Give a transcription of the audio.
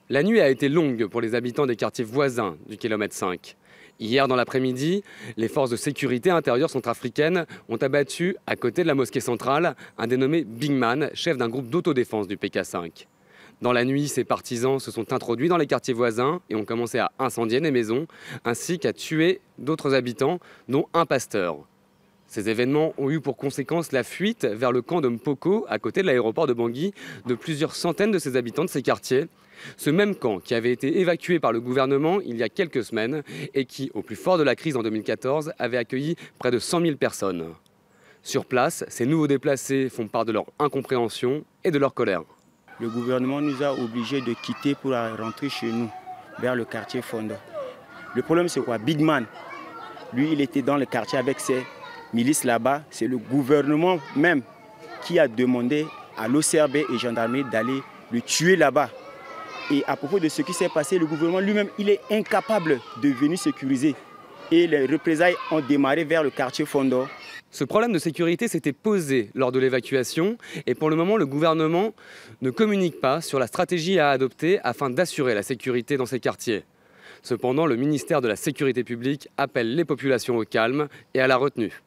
La nuit a été longue pour les habitants des quartiers voisins du kilomètre 5. Hier dans l'après-midi, les forces de sécurité intérieure centrafricaines ont abattu, à côté de la mosquée centrale, un dénommé Big Man, chef d'un groupe d'autodéfense du PK5. Dans la nuit, ces partisans se sont introduits dans les quartiers voisins et ont commencé à incendier les maisons, ainsi qu'à tuer d'autres habitants, dont un pasteur. Ces événements ont eu pour conséquence la fuite vers le camp de Mpoko, à côté de l'aéroport de Bangui, de plusieurs centaines de ces habitants de ces quartiers. Ce même camp qui avait été évacué par le gouvernement il y a quelques semaines et qui, au plus fort de la crise en 2014, avait accueilli près de 100 000 personnes. Sur place, ces nouveaux déplacés font part de leur incompréhension et de leur colère. Le gouvernement nous a obligés de quitter pour rentrer chez nous, vers le quartier Fondo. Le problème c'est quoi? Big Man, lui il était dans le quartier avec ses milices là-bas. C'est le gouvernement même qui a demandé à l'OCRB et gendarmerie d'aller le tuer là-bas. Et à propos de ce qui s'est passé, le gouvernement lui-même, il est incapable de venir sécuriser. Et les représailles ont démarré vers le quartier Fondo. Ce problème de sécurité s'était posé lors de l'évacuation et pour le moment, le gouvernement ne communique pas sur la stratégie à adopter afin d'assurer la sécurité dans ces quartiers. Cependant, le ministère de la Sécurité publique appelle les populations au calme et à la retenue.